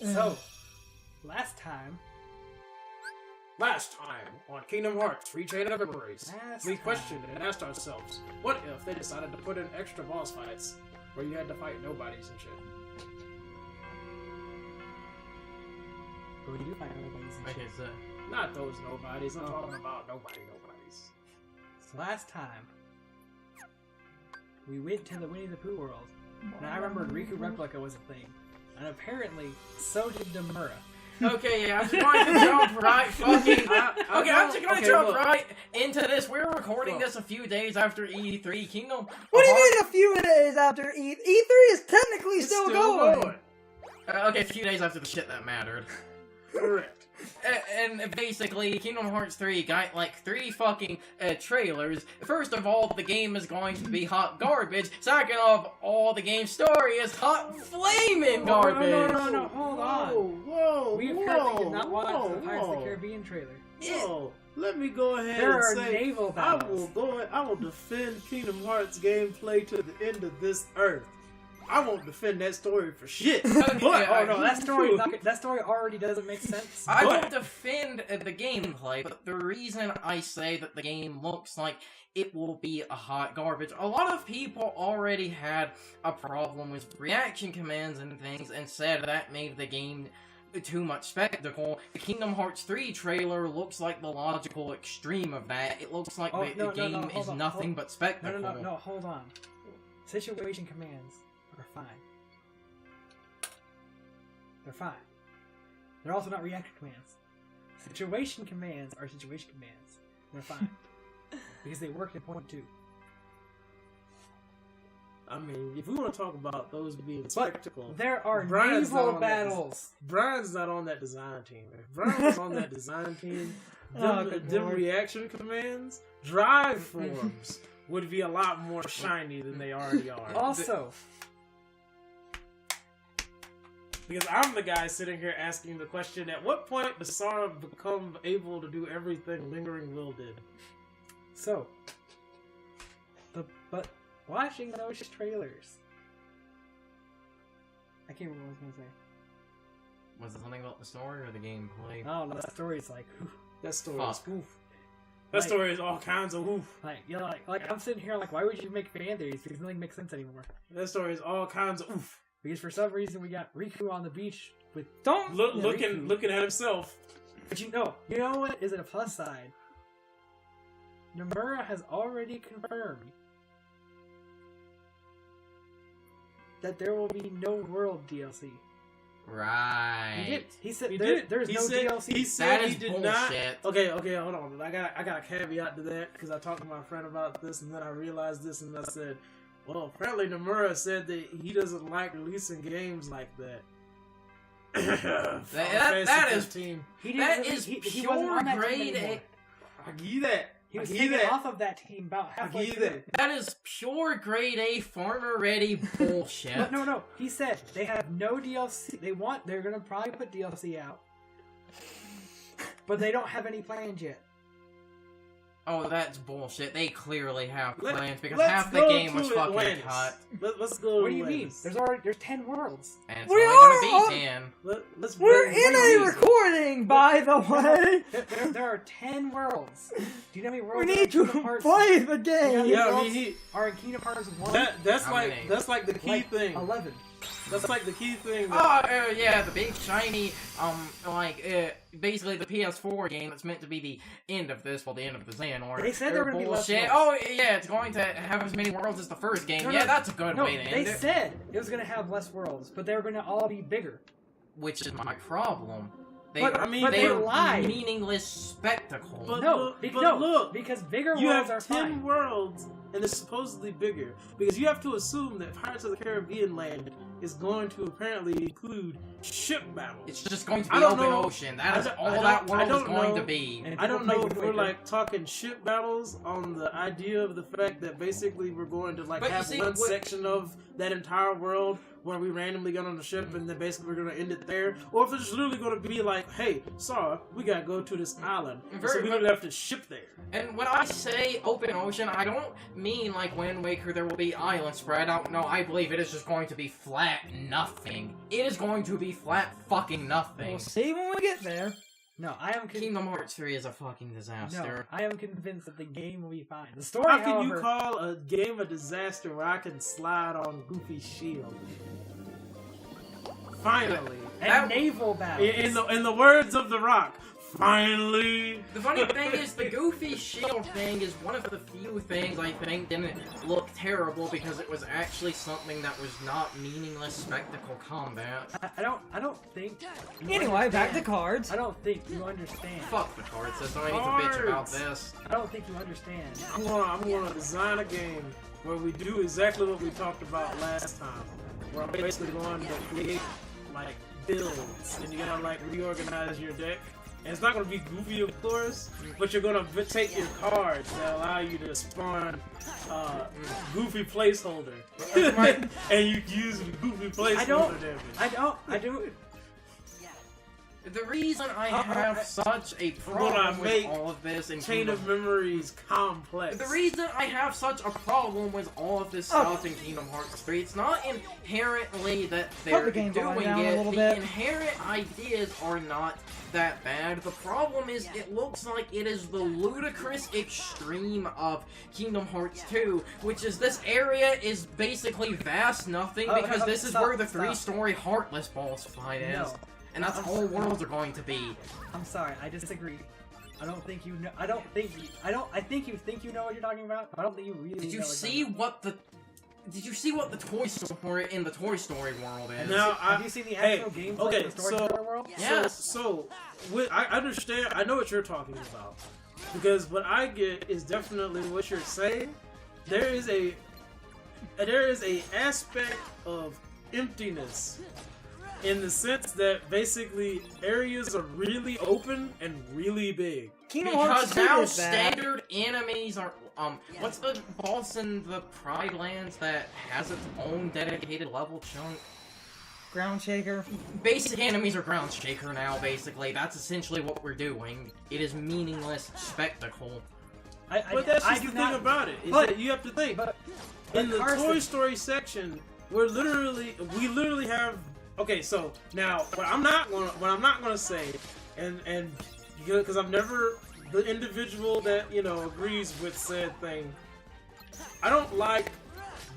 So, last time on Kingdom Hearts, Rechain of Memories, we questioned and asked ourselves, what if they decided to put in extra boss fights where you had to fight nobodies and shit? But we do fight nobodies and shit. So Not those nobodies, I'm talking about nobodies. So last time, we went to the Winnie the Pooh world, and I remembered Riku Replica was a thing. And apparently, so did Nomura. okay, yeah, I'm just going to jump right fucking... I'm just going to jump right into this. We're recording this a few days after E3 Kingdom. What do you mean a few days after E3? E3 is technically still going. Okay, a few days after the shit that mattered. Correct. And basically, Kingdom Hearts 3 got like 3 fucking trailers. First of all, the game is going to be hot garbage. Second of all, the game's story is hot flaming garbage. No, hold on. Whoa, We apparently did not watch the Pirates of the Caribbean trailer. Whoa, let me go ahead There and are say, naval battles. I will defend Kingdom Hearts gameplay to the end of this earth. I won't defend that story for shit. But, that story already doesn't make sense. I don't defend the gameplay, but the reason I say that the game looks like it will be a hot garbage, a lot of people already had a problem with reaction commands and things and said that made the game too much spectacle. The Kingdom Hearts 3 trailer looks like the logical extreme of that. It looks like the game is nothing but spectacle. No, hold on. Situation commands are fine. They're fine. They're also not reaction commands. Situation commands are situation commands. They're fine. Because they work in point 2. I mean, if we want to talk about those being spectacle, there are Brian's naval battles. Brian's not on that design team. If Brian was on that design team, them reaction commands, drive forms would be a lot more shiny than they already are. Also, because I'm the guy sitting here asking the question, at what point does Sora become able to do everything Lingering Will did? So, but watching those trailers, I can't remember what I was going to say. Was it something about the story or the gameplay? Oh, no, that story is like, oof. That story is oof. That Like- story is all kinds of oof. Like I'm sitting here like, why would you make fan theories? Because nothing makes sense anymore. That story is all kinds of oof. Because for some reason we got Riku on the beach with Looking at himself. But you know what is a plus side? Nomura has already confirmed that there will be no world DLC. Right. He did. He said There's no DLC. He said That he is did bullshit. not. Okay, hold on. I got a caveat to that because I talked to my friend about this and then I realized this and I said, well, apparently Nomura said that he doesn't like releasing games like that. that is team. He pure on that team grade anymore. A. I give you that. He was taken off of that team about I halfway give you through. that. That is pure grade A farmer ready bullshit. But no. He said they have no DLC. They're gonna probably put DLC out, but they don't have any plans yet. Oh, that's bullshit. They clearly have Let- plans because let's half the go game was to fucking Atlantis. cut. Let's go. What do you mean? There's 10 worlds. And it's We only gonna are be 10. Let's We're bring in these- a recording, by the way. There are 10 worlds. Do you know how many We worlds need to are in Kingdom Hearts? play the Do you know how game. many Yeah, I worlds mean, are in Kingdom Hearts 1? that's How like many? the key Like thing. 11. That's like the key thing. Oh, yeah, the big shiny, basically the PS4 game that's meant to be the end of this, well, the end of the Xehanort. They said there were gonna be less bullshit. worlds. Oh, yeah, it's going to have as many worlds as the first game. No, yeah, no, that's a good way to they end it. said it was going to have less worlds, but they were going to all be bigger. Which is my problem. They, But- I mean, but they they're lied. meaningless spectacle. But No, look, because bigger you worlds have are 10 fine. worlds, and it's supposedly bigger. Because you have to assume that Pirates of the Caribbean land is going to apparently include ship battles. It's just going to I be don't open know. ocean. That is I all don't- that I world is don't going know. to be. And I don't know if we're Wind like talking ship battles on the idea of the fact that basically we're going to like But you have see, one what- section of that entire world where we randomly get on the ship and then basically we're gonna end it there, or if it's literally gonna be like, hey, Sora, we gotta go to this island, so we don't have to ship there. And when I say open ocean, I don't mean like Wind Waker there will be island spread out. No, I believe it is just going to be flat nothing. It is going to be flat fucking nothing. We'll see when we get there. No, I am Kingdom Hearts 3 is a fucking disaster. No, I am convinced that the game will be fine. The story, How can however, you call a game a disaster where I can slide on Goofy's shield? Finally. and naval battle. In the words of The Rock, finally. The funny thing is, the Goofy shield thing is one of the few things I think didn't look terrible because it was actually something that was not meaningless spectacle combat. I don't think. Anyway, back to cards. I don't think you understand. Fuck the card system, I need to bitch about this. I don't think you understand. I'm gonna design a game where we do exactly what we talked about last time. Where I'm basically going to create like builds, and you gotta like reorganize your deck. And it's not going to be Goofy, of course, but you're going to take your cards that allow you to spawn Goofy placeholder. And you use Goofy placeholder damage. I do. The reason I have such a problem with all of this and Chain of Memories complex. The reason I have such a problem with all of this stuff in Kingdom Hearts 3, it's not inherently that they're doing it. The inherent ideas are not that bad. The problem is it looks like it is the ludicrous extreme of Kingdom Hearts 2, which is this area is basically vast nothing because this is where the three-story Heartless boss fight is. And that's all worlds are going to be. I'm sorry, I disagree. I don't think you know. I think you think you know what you're talking about. But I don't think you really. Did you see what the? Did you see what the Toy Story in the Toy Story world is? Now, have you seen the actual gameplay of the Toy Story world? Yes. So I understand. I know what you're talking about because what I get is definitely what you're saying. There is a aspect of emptiness. In the sense that basically areas are really open and really big. Because now standard enemies are what's the boss in the Pride Lands that has its own dedicated level chunk? Ground Shaker. Basic enemies are Ground Shaker now, basically. That's essentially what we're doing. It is meaningless spectacle. But that's just the thing about it, is that you have to think. In the Toy Story section, we literally have. Okay, so now what I'm not gonna say, and because I'm never the individual that agrees with said thing. I don't like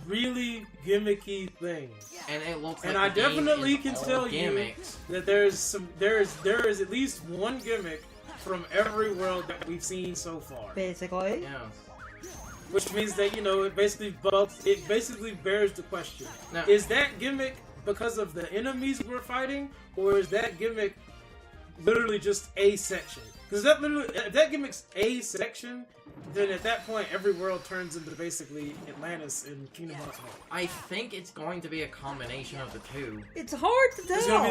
really gimmicky things, and it looks. And like I definitely can tell gimmicks. you that there is at least one gimmick from every world that we've seen so far. Basically. Yeah. Which means that it basically bears the question: now, is that gimmick because of the enemies we're fighting, or is that gimmick literally just a section? Because if that gimmick's a section, then at that point every world turns into basically Atlantis in Kingdom Hearts 1. I think it's going to be a combination of the two. It's hard to tell. There's gonna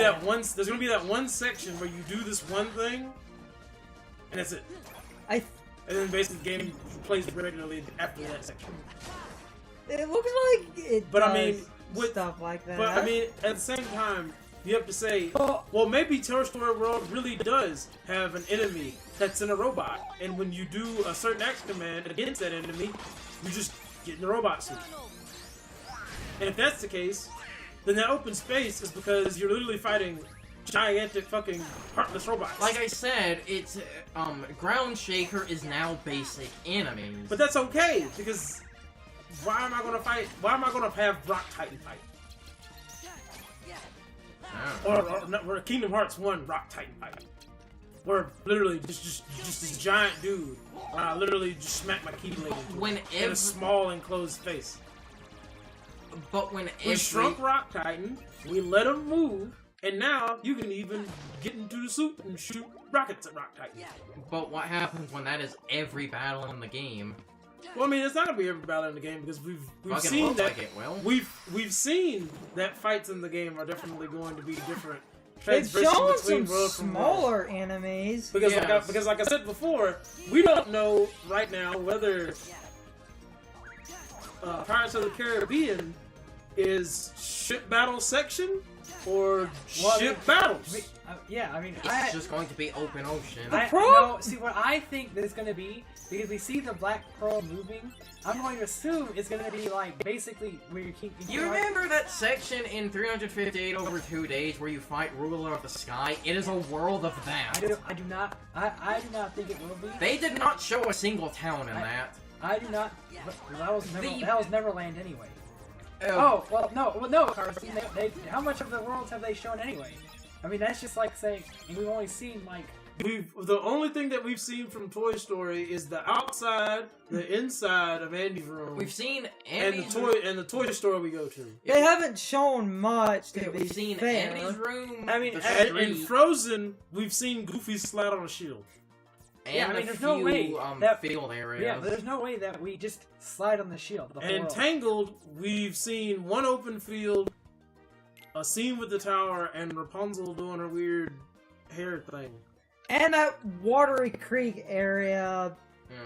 be that one section where you do this one thing, and that's it. And then basically the game plays regularly after that section. It looks like it. But does. I mean. With stuff like that. But I mean, at the same time, you have to say, well, maybe Toy Story World really does have an enemy that's in a robot, and when you do a certain action command against that enemy, you just get in the robot suit. And if that's the case, then that open space is because you're literally fighting gigantic fucking heartless robots. Like I said, it's Ground Shaker is now basic enemies. But that's okay because. Why am I gonna have Rock Titan fight? Or Kingdom Hearts 1 Rock Titan fight. Where literally just this giant dude. I literally just smack my keyblade in a small enclosed space. But when we shrunk Rock Titan, we let him move, and now you can even get into the suit and shoot rockets at Rock Titan. But what happens when that is every battle in the game? Well, I mean, it's not gonna be every battle in the game because we've seen that we've seen that fights in the game are definitely going to be different. They've shown some smaller enemies because like I said before, we don't know right now whether Pirates of the Caribbean is ship battle section or Well, ship battles. Yeah, I mean, It's just going to be open ocean. no, see what I think that it's gonna be, because we see the Black Pearl moving. I'm going to assume it's gonna be like basically where you keep. You remember that section in 358 over 2 days where you fight Ruler of the Sky? It is a world of that. I do not think it will be. They did not show a single town in that. I do not. That was Neverland anyway. Oh, Well, no, Carson. How much of the worlds have they shown anyway? I mean, that's just like saying, and we've only seen like. The only thing that we've seen from Toy Story is the outside, the inside of Andy's room. we've seen and Andy's the toy store we go to. They haven't shown much to be We've seen fair. Andy's room. I mean, the And street, in Frozen, we've seen Goofy slide on a shield. and Yeah, I mean, a there's few no way that- field areas. Yeah, but there's no way that we just slide on the shield. The whole And world. Tangled, we've seen one open field, a scene with the tower, and Rapunzel doing her weird hair thing. And that Watery Creek area Yeah.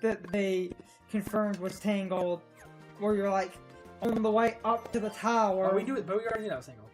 that they confirmed was Tangled, where you're like on the way up to the tower. Oh, we do it, but we already knew that was single.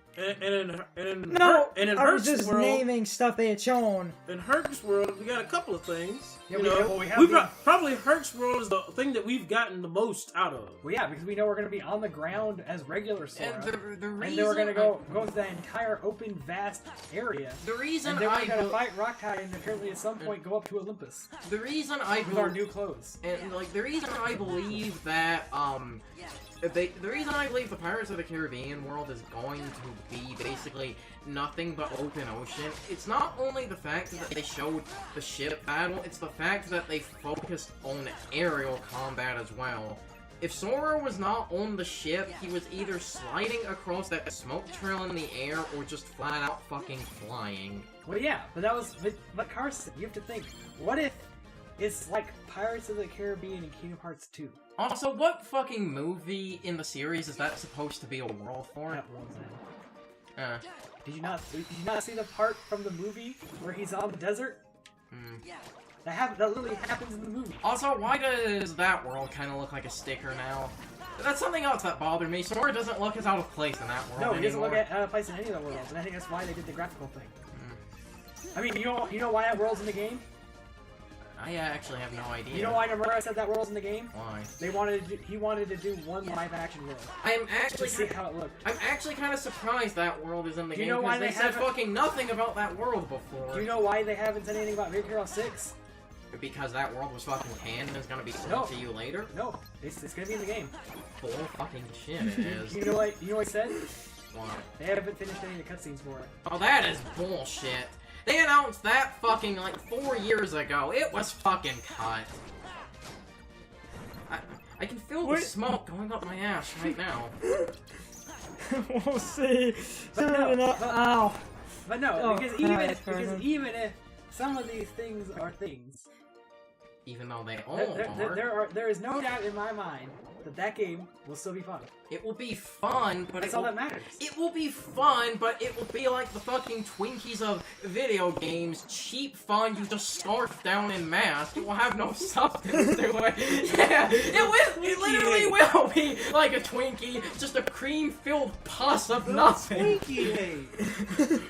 No, and in I was Herc's just world, naming stuff they had shown. in Herc's world, we got a couple of things. Yeah, you we know, have- well, we have probably Herc's world is the thing that we've gotten the most out of. Well, yeah, because we know we're going to be on the ground as regular Sora. And the reason And then we're gonna go to that entire open, vast area. the reason And then I we're gonna be- fight Rocktide and apparently at some point go up to Olympus the reason I with our new clothes. and like the reason I believe that the reason I believe the Pirates of the Caribbean world is going to be basically nothing but open ocean, it's not only the fact that they showed the ship battle, it's the fact that they focused on aerial combat as well. If Sora was not on the ship, he was either sliding across that smoke trail in the air or just flat out fucking flying. Well, yeah, but that was. But Carson, you have to think. What if it's like Pirates of the Caribbean and Kingdom Hearts 2? Also, what fucking movie in the series is that supposed to be a world for? That world's end. Did you not see the part from the movie where he's on the desert? That literally happens in the movie. Also, why does that world kind of look like a sticker now? That's something else that bothered me. Sora doesn't look as out of place in that world No, he doesn't anymore. look at out of place in any of the worlds, and I think that's why they did the graphical thing. I mean, you know why that world's in the game? I actually have no idea. You know why Nomura said that world's in the game? Why? He wanted to do one live action world I'm to actually see how it looked. I'm actually kind of surprised that world is in the Do you game know why because they said haven't- fucking nothing about that world before. Do you know why they haven't said anything about Big Hero 6? Because that world was fucking canned and is gonna be sold No. to you later. No, it's gonna be in the game. Bull fucking shit it is. You know what he said? Why? They haven't finished any of the cutscenes for it. Oh, that is bullshit. They announced that fucking like 4 years ago. It was fucking cut. I can feel the smoke going up my ass right now. We'll see. But no, Ow. But no, Oh, because Christ, Carson. even if some of these things are things, Even though they all there is no doubt in my mind that game will still be fun. It will be fun, but That's it all will, that matters. It will be fun, but it will be like the fucking Twinkies of video games. Cheap fun, you just scarf down in mass. It will have no substance to it. Yeah, it literally will be like a Twinkie, just a cream-filled pus of nothing. Twinkie hate.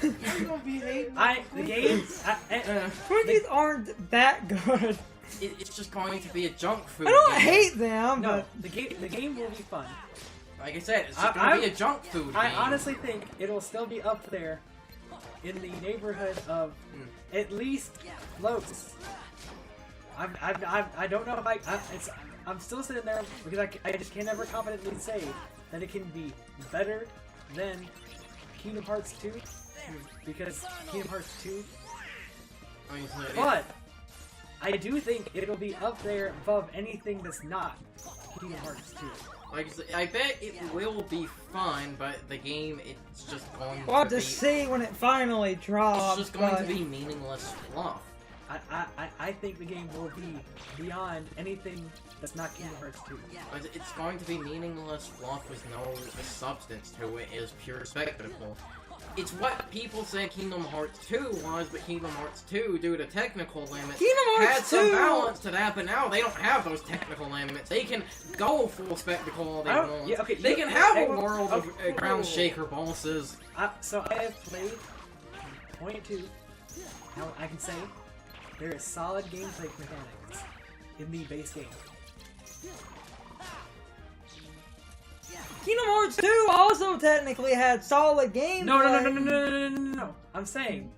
You're gonna be hating on The game. Twinkies aren't that good. It's just going to be a junk food I don't game. hate them, No, but the game will be fun. Like I said, it's just going to be a junk food I game. honestly think it'll still be up there in the neighborhood of at least Lotus. I don't know if I'm still sitting there because I just can never confidently say that it can be better than Kingdom Hearts 2 because Kingdom Hearts 2. But I do think it'll be up there above anything that's not Kingdom Hearts 2. Like, I bet it will be fun, but the game, it's just going we'll have to to be... see when it finally drops. It's just going to but- be meaningless fluff. I think the game will be beyond anything that's not Kingdom Hearts 2. It's going to be meaningless fluff with no substance to it. It is pure spectacle. It's what people said Kingdom Hearts 2 was, but Kingdom Hearts 2, due to technical limits, Kingdom Hearts had some 2 balance to that, but now they don't have those technical limits. They can go full spectacle all they want. Yeah, okay, They can have a world of ground shaker bosses. So I have played Point 2. Now I can say there is solid gameplay mechanics in the base game. Kingdom Hearts 2 also technically had solid gameplay. No. I'm saying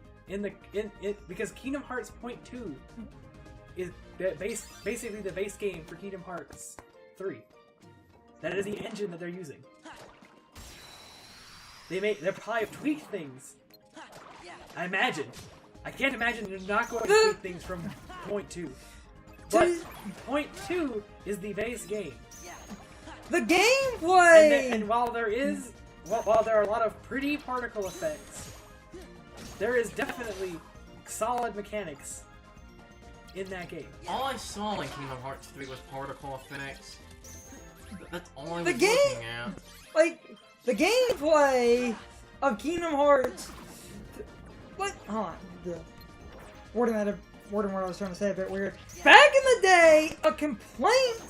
because Kingdom Hearts Point 2 is basically the base game for Kingdom Hearts 3. That is the engine that they're using. They're probably tweaked things. I imagine. I can't imagine they're not going to tweak things from Point 2. But Point 2 is the base game. The gameplay! And while there are a lot of pretty particle effects, there is definitely solid mechanics in that game. All I saw in Kingdom Hearts 3 was particle effects. That's all I was The looking at. Like, the gameplay of Kingdom Hearts... What? Hold on. The wording what I was trying to say a bit weird. Back in the day, a complaint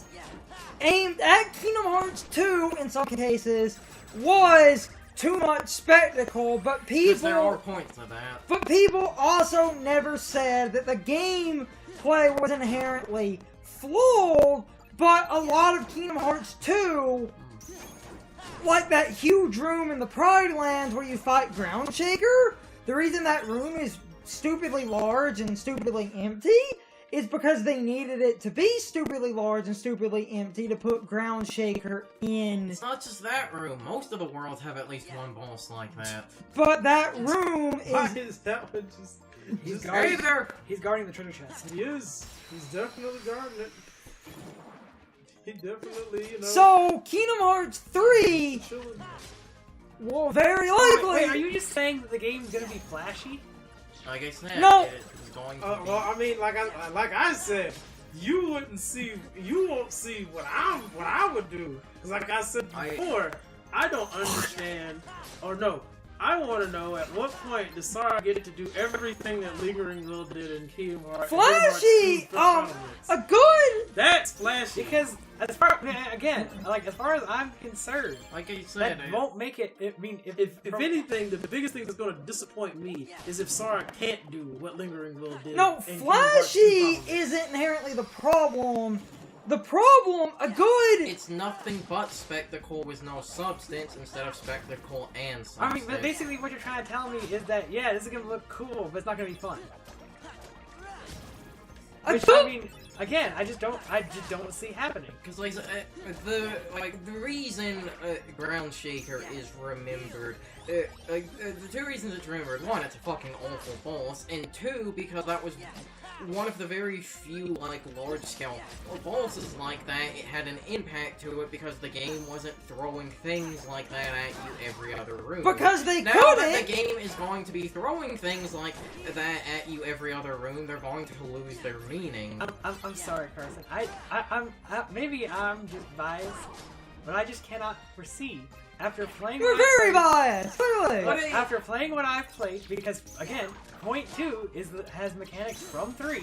aimed at Kingdom Hearts 2, in some cases, was too much spectacle, but Because there are people... points of that. But people also never said that the gameplay was inherently flawed, but a lot of Kingdom Hearts 2, like that huge room in the Pride Lands where you fight Ground Shaker, the reason that room is stupidly large and stupidly empty is because they needed it to be stupidly large and stupidly empty to put Ground Shaker in. It's not just that room. Most of the worlds have at least one boss like that. But that room Why is... is that one just... He's just guarding, Hey there! he's guarding the treasure chest. He is. He's definitely guarding it. He definitely, you know... So, Kingdom Hearts 3 chilling. will very likely... Wait, are you just saying that the game's gonna be flashy? Like I said, No. it's going to be... Well, I mean, like I said, you won't see what I would do. Cause like I said before, I don't understand, or no, I want to know at what point does Sora get to do everything that Lingering Will did in Kingdom Hearts? Flashy! A good... That's flashy. Because as far as I'm concerned, Like I said, that won't make it. I mean, If anything, the biggest thing that's going to disappoint me is if Sora can't do what Lingering Will did. No, in Kingdom Hearts flashy 2000. isn't inherently the problem. The problem, a good... it's nothing but spectacle with no substance instead of spectacle and substance. I mean, but basically what you're trying to tell me is that yeah, this is gonna look cool, but it's not gonna be fun. Which I mean, again, I just don't see happening. Because like the reason Ground Shaker is remembered, the two reasons it's remembered: one, it's a fucking awful boss, and two, because that was one of the very few like large-scale bosses like that. It had an impact to it because the game wasn't throwing things like that at you every other room. Because they now couldn't... that the game is going to be throwing things like that at you every other room, they're going to lose their meaning. I'm sorry, Carson. Maybe I'm just biased, but I just cannot foresee after playing. You're very biased, clearly. But after playing what I've played, because again, Point 2 has mechanics from 3,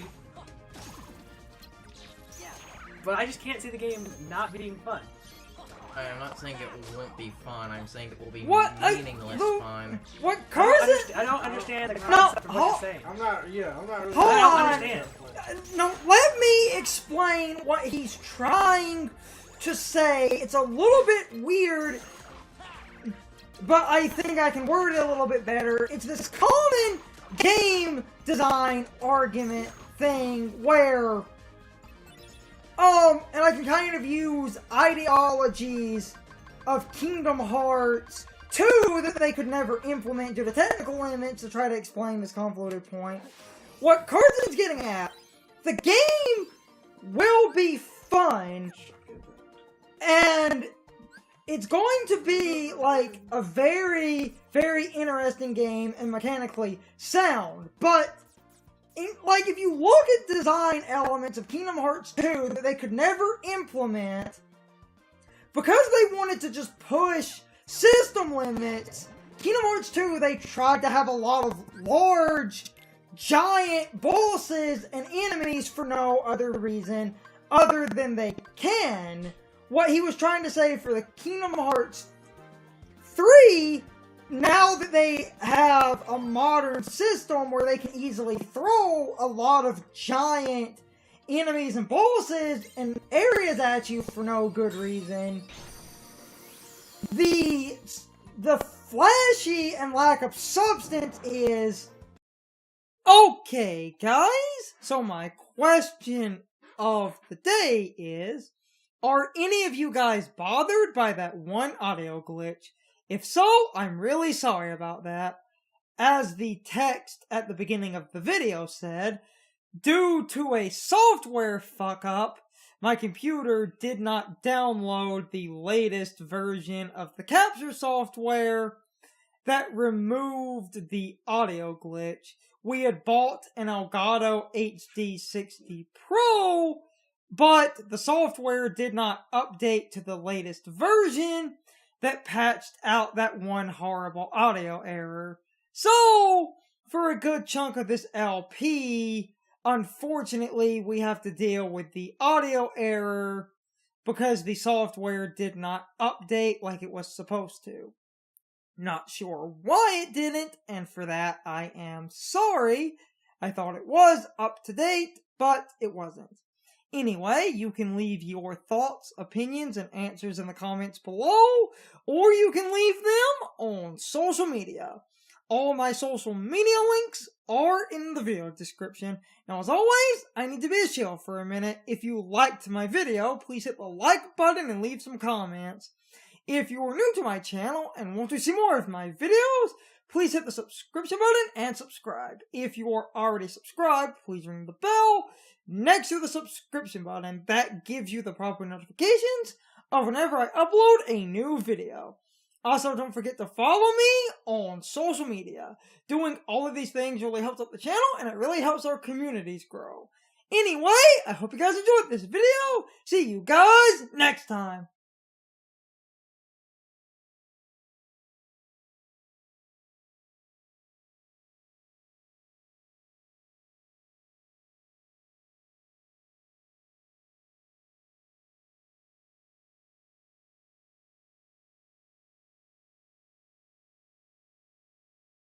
but I just can't see the game not being fun. I'm not saying it won't be fun. I'm saying it will be What? meaningless fun. What, Carson? I don't understand the concept of what you're saying. I'm not really. Hold I don't on. understand. No, let me explain what he's trying to say. It's a little bit weird, but I think I can word it a little bit better. It's this common game design argument thing where, and I can kind of use ideologies of Kingdom Hearts 2 that they could never implement due to technical limits to try to explain this convoluted point. What Carson's getting at, the game will be fun, and it's going to be like a very, very interesting game and mechanically sound, but like, if you look at design elements of Kingdom Hearts 2 that they could never implement, because they wanted to just push system limits, Kingdom Hearts 2, they tried to have a lot of large, giant bosses and enemies for no other reason other than they can. What he was trying to say for the Kingdom Hearts 3, now that they have a modern system where they can easily throw a lot of giant enemies and bosses and areas at you for no good reason, the flashy and lack of substance is okay, guys. So my question of the day is, are any of you guys bothered by that one audio glitch? If so, I'm really sorry about that. As the text at the beginning of the video said, due to a software fuck-up, my computer did not download the latest version of the capture software that removed the audio glitch. We had bought an Elgato HD 60 Pro, but the software did not update to the latest version that patched out that one horrible audio error. So, for a good chunk of this LP, unfortunately, we have to deal with the audio error because the software did not update like it was supposed to. Not sure why it didn't, and for that I am sorry. I thought it was up to date, but it wasn't. Anyway, you can leave your thoughts, opinions, and answers in the comments below, or you can leave them on social media. All my social media links are in the video description. Now, as always, I need to be chill for a minute. If you liked my video, please hit the like button and leave some comments. If you are new to my channel and want to see more of my videos, please hit the subscription button and subscribe. If you are already subscribed, please ring the bell next to the subscription button. That gives you the proper notifications of whenever I upload a new video. Also, don't forget to follow me on social media. Doing all of these things really helps out the channel, and it really helps our communities grow. Anyway, I hope you guys enjoyed this video. See you guys next time.